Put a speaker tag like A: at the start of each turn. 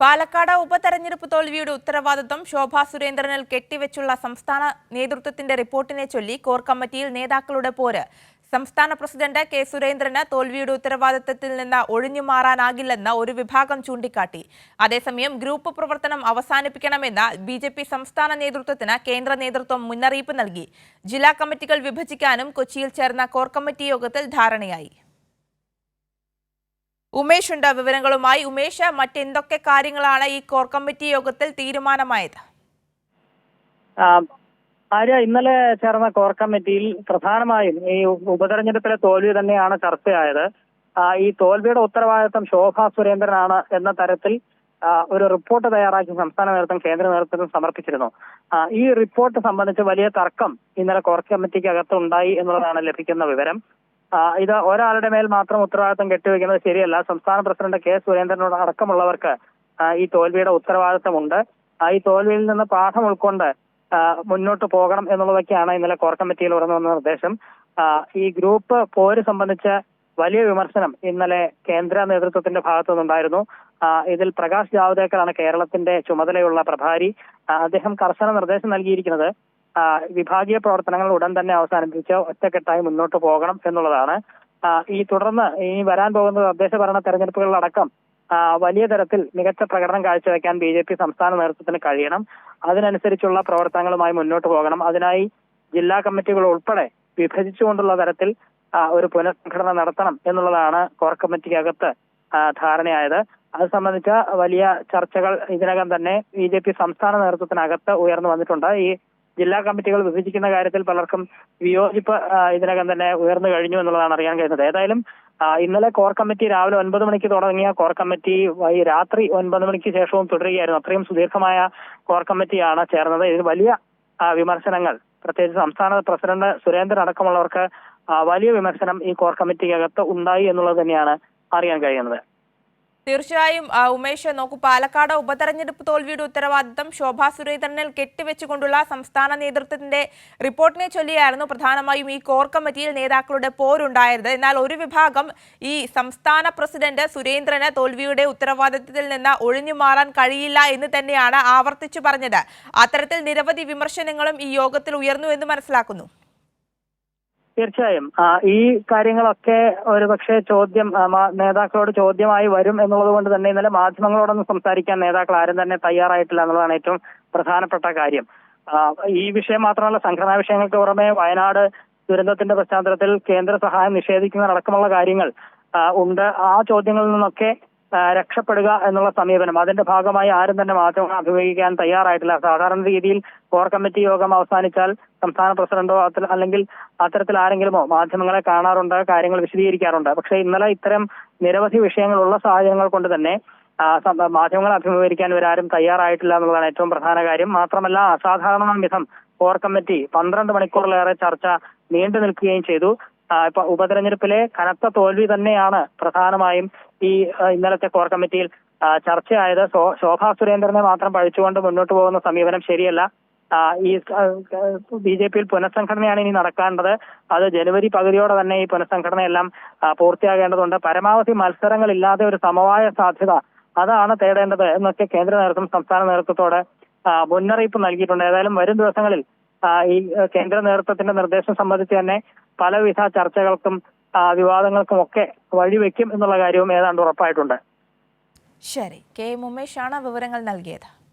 A: പാലക്കാട് ഉപതെരഞ്ഞെടുപ്പ് തോൽവിയുടെ ഉത്തരവാദിത്വം ശോഭാ സുരേന്ദ്രനിൽ കെട്ടിവെച്ചുള്ള സംസ്ഥാന നേതൃത്വത്തിന്റെ റിപ്പോർട്ടിനെ ചൊല്ലി കോർ കമ്മിറ്റിയിൽ നേതാക്കളുടെ പോര്. സംസ്ഥാന പ്രസിഡന്റ് കെ സുരേന്ദ്രന് തോൽവിയുടെ ഉത്തരവാദിത്തത്തിൽ നിന്ന് ഒഴിഞ്ഞുമാറാനാകില്ലെന്ന് ഒരു വിഭാഗം ചൂണ്ടിക്കാട്ടി. അതേസമയം ഗ്രൂപ്പ് പ്രവർത്തനം അവസാനിപ്പിക്കണമെന്ന് ബി.ജെ.പി. സംസ്ഥാന നേതൃത്വത്തിന് കേന്ദ്ര നേതൃത്വം മുന്നറിയിപ്പ് നൽകി. ജില്ലാ കമ്മിറ്റികൾ വിഭജിക്കാനും കൊച്ചിയിൽ ചേർന്ന കോർ കമ്മിറ്റി യോഗത്തിൽ ധാരണയായി. ഉമേഷ് ഉണ്ട് വിവരങ്ങളുമായി. ഉമേഷ്, മറ്റെന്തൊക്കെ കാര്യങ്ങളാണ് ഈ കോർ കമ്മിറ്റി യോഗത്തിൽ തീരുമാനമായത്?
B: ആര്യ, ഇന്നലെ ചേർന്ന കോർ കമ്മിറ്റിയിൽ പ്രധാനമായും ഈ ഉപതെരഞ്ഞെടുപ്പിലെ തോൽവി തന്നെയാണ് ചർച്ചയായത്. ഈ തോൽവിയുടെ ഉത്തരവാദിത്തം ശോഭാ സുരേന്ദ്രനാണ് എന്ന തരത്തിൽ ഒരു റിപ്പോർട്ട് തയ്യാറാക്കി സംസ്ഥാന നേതൃത്വം കേന്ദ്ര നേതൃത്വത്തിന് സമർപ്പിച്ചിരുന്നു. ഈ റിപ്പോർട്ട് സംബന്ധിച്ച് വലിയ തർക്കം ഇന്നലെ കോർ കമ്മിറ്റിക്ക് അകത്ത് ഉണ്ടായി എന്നുള്ളതാണ് ലഭിക്കുന്ന വിവരം. ഇത് ഒരാളുടെ മേൽ മാത്രം ഉത്തരവാദിത്തം കെട്ടിവെക്കുന്നത് ശരിയല്ല. സംസ്ഥാന പ്രസിഡന്റ് കെ സുരേന്ദ്രനോട് അടക്കമുള്ളവർക്ക് ഈ തോൽവിയുടെ ഉത്തരവാദിത്തമുണ്ട്. ഈ തോൽവിയിൽ നിന്ന് പാഠം ഉൾക്കൊണ്ട് മുന്നോട്ട് പോകണം എന്നുള്ളതൊക്കെയാണ് ഇന്നലെ കോർ കമ്മിറ്റിയിൽ ഉയർന്നു വന്ന നിർദ്ദേശം. ഈ ഗ്രൂപ്പ് പോര് സംബന്ധിച്ച് വലിയ വിമർശനം ഇന്നലെ കേന്ദ്ര നേതൃത്വത്തിന്റെ ഭാഗത്തു നിന്നുണ്ടായിരുന്നു. ഇതിൽ പ്രകാശ് ജാവ്ദേക്കറാണ് കേരളത്തിന്റെ ചുമതലയുള്ള പ്രഭാരി. അദ്ദേഹം കർശന നിർദ്ദേശം നൽകിയിരിക്കുന്നത് വിഭാഗീയ പ്രവർത്തനങ്ങൾ ഉടൻ തന്നെ അവസാനിപ്പിച്ച് ഒറ്റക്കെട്ടായി മുന്നോട്ട് പോകണം എന്നുള്ളതാണ്. ഈ തുടർന്ന് ഇനി വരാൻ പോകുന്ന തദ്ദേശ ഭരണ തെരഞ്ഞെടുപ്പുകളിലടക്കം വലിയ തരത്തിൽ മികച്ച പ്രകടനം കാഴ്ചവെക്കാൻ ബി.ജെ.പി. സംസ്ഥാന നേതൃത്വത്തിന് കഴിയണം. അതിനനുസരിച്ചുള്ള പ്രവർത്തനങ്ങളുമായി മുന്നോട്ട് പോകണം. അതിനായി ജില്ലാ കമ്മിറ്റികൾ ഉൾപ്പെടെ വിഭജിച്ചുകൊണ്ടുള്ള തരത്തിൽ ഒരു പുനഃസംഘടന നടത്തണം എന്നുള്ളതാണ് കോർ കമ്മിറ്റിക്കകത്ത് ധാരണയായത്. അത് സംബന്ധിച്ച വലിയ ചർച്ചകൾ ഇതിനകം തന്നെ ബി.ജെ.പി. സംസ്ഥാന നേതൃത്വത്തിനകത്ത് ഉയർന്നു വന്നിട്ടുണ്ട്. ഈ ജില്ലാ കമ്മിറ്റികൾ വിഭജിക്കുന്ന കാര്യത്തിൽ പലർക്കും വിയോജിപ്പ് ഇതിനകം തന്നെ ഉയർന്നു കഴിഞ്ഞു എന്നുള്ളതാണ് അറിയാൻ കഴിയുന്നത്. ഏതായാലും ഇന്നലെ കോർ കമ്മിറ്റി രാവിലെ 9 മണിക്ക് തുടങ്ങിയ കോർ കമ്മിറ്റി രാത്രി 9 മണിക്ക് ശേഷവും തുടരുകയായിരുന്നു. അത്രയും സുദീർഘമായ കോർ കമ്മിറ്റിയാണ് ചേർന്നത്. ഇതിൽ വലിയ വിമർശനങ്ങൾ, പ്രത്യേകിച്ച് സംസ്ഥാന പ്രസിഡന്റ് സുരേന്ദ്രൻ അടക്കമുള്ളവർക്ക് വലിയ വിമർശനം ഈ കോർ കമ്മിറ്റിക്കകത്ത് ഉണ്ടായി എന്നുള്ളത് തന്നെയാണ് അറിയാൻ കഴിയുന്നത്.
A: തീർച്ചയായും ഉമേഷ്, നോക്കൂ, പാലക്കാട് ഉപതെരഞ്ഞെടുപ്പ് തോൽവിയുടെ ഉത്തരവാദിത്തം ശോഭാ സുരേന്ദ്രനിൽ കെട്ടിവെച്ചുകൊണ്ടുള്ള സംസ്ഥാന നേതൃത്വത്തിന്റെ റിപ്പോർട്ടിനെ ചൊല്ലിയായിരുന്നു പ്രധാനമായും ഈ കോർ കമ്മിറ്റിയിൽ നേതാക്കളുടെ പോരുണ്ടായത്. എന്നാൽ ഒരു വിഭാഗം ഈ സംസ്ഥാന പ്രസിഡന്റ് സുരേന്ദ്രന് തോൽവിയുടെ ഉത്തരവാദിത്തത്തിൽ നിന്ന് ഒഴിഞ്ഞുമാറാൻ കഴിയില്ല എന്ന് തന്നെയാണ് ആവർത്തിച്ചു പറഞ്ഞത്. അത്തരത്തിൽ നിരവധി വിമർശനങ്ങളും ഈ യോഗത്തിൽ ഉയർന്നു എന്ന് മനസ്സിലാക്കുന്നു.
B: തീർച്ചയായും ഈ കാര്യങ്ങളൊക്കെ ഒരുപക്ഷെ നേതാക്കളോട് ചോദ്യമായി വരും എന്നുള്ളത് കൊണ്ട് തന്നെ ഇന്നലെ മാധ്യമങ്ങളോടൊന്നും സംസാരിക്കാൻ നേതാക്കൾ ആരും തന്നെ തയ്യാറായിട്ടില്ല എന്നുള്ളതാണ് ഏറ്റവും പ്രധാനപ്പെട്ട കാര്യം. ഈ വിഷയം മാത്രമല്ല, സംഘടനാ വിഷയങ്ങൾക്ക് പുറമെ വയനാട് ദുരന്തത്തിന്റെ പശ്ചാത്തലത്തിൽ കേന്ദ്ര സഹായം നിഷേധിക്കുന്നതടക്കമുള്ള കാര്യങ്ങൾ ഉണ്ട്. ആ ചോദ്യങ്ങളിൽ നിന്നൊക്കെ രക്ഷപ്പെടുക എന്നുള്ള സമീപനം, അതിന്റെ ഭാഗമായി ആരും തന്നെ മാധ്യമങ്ങൾ അഭിമുഖീകരിക്കാൻ തയ്യാറായിട്ടില്ല. സാധാരണ രീതിയിൽ കോർ കമ്മിറ്റി യോഗം അവസാനിച്ചാൽ സംസ്ഥാന പ്രസിഡന്റോ അല്ലെങ്കിൽ അത്തരത്തിൽ ആരെങ്കിലുമോ മാധ്യമങ്ങളെ കാണാറുണ്ട്, കാര്യങ്ങൾ വിശദീകരിക്കാറുണ്ട്. പക്ഷേ ഇന്നലെ ഇത്തരം നിരവധി വിഷയങ്ങളുള്ള സാഹചര്യങ്ങൾ കൊണ്ട് തന്നെ മാധ്യമങ്ങളെ അഭിമുഖീകരിക്കാൻ ഇവരാരും തയ്യാറായിട്ടില്ല എന്നുള്ളതാണ് ഏറ്റവും പ്രധാന കാര്യം. മാത്രമല്ല, അസാധാരണ വിധം കോർ കമ്മിറ്റി 12 മണിക്കൂറിലേറെ ചർച്ച നീണ്ടു നിൽക്കുകയും ചെയ്തു. ഇപ്പൊ ഉപതെരഞ്ഞെടുപ്പിലെ കനത്ത തോൽവി തന്നെയാണ് പ്രധാനമായും ഈ ഇന്നലത്തെ കോർ കമ്മിറ്റിയിൽ ചർച്ചയായത്. ശോഭാ സുരേന്ദ്രനെ മാത്രം പഴിച്ചുകൊണ്ട് മുന്നോട്ട് പോകുന്ന സമീപനം ശരിയല്ല. ഈ ബി.ജെ.പിയിൽ പുനഃസംഘടനയാണ് ഇനി നടക്കേണ്ടത്. അത് ജനുവരി പകുതിയോടെ തന്നെ ഈ പുനഃസംഘടനയെല്ലാം പൂർത്തിയാകേണ്ടതുണ്ട്. പരമാവധി മത്സരങ്ങളില്ലാതെ ഒരു സമവായ സാധ്യത, അതാണ് തേടേണ്ടത് എന്നൊക്കെ കേന്ദ്ര നേതൃത്വം സംസ്ഥാന നേതൃത്വത്തോട് മുന്നറിയിപ്പ് നൽകിയിട്ടുണ്ട്. ഏതായാലും വരും ദിവസങ്ങളിൽ ഈ കേന്ദ്ര നേതൃത്വത്തിന്റെ നിർദ്ദേശം സംബന്ധിച്ച് തന്നെ പലവിധ ചർച്ചകൾക്കും വിവാദങ്ങൾക്കും ഒക്കെ വഴിവെക്കും എന്നുള്ള കാര്യവും ഏതാണ്ട് ഉറപ്പായിട്ടുണ്ട്.
A: ശരി, കെ ഉമേഷാണ് വിവരങ്ങൾ നൽകിയത്.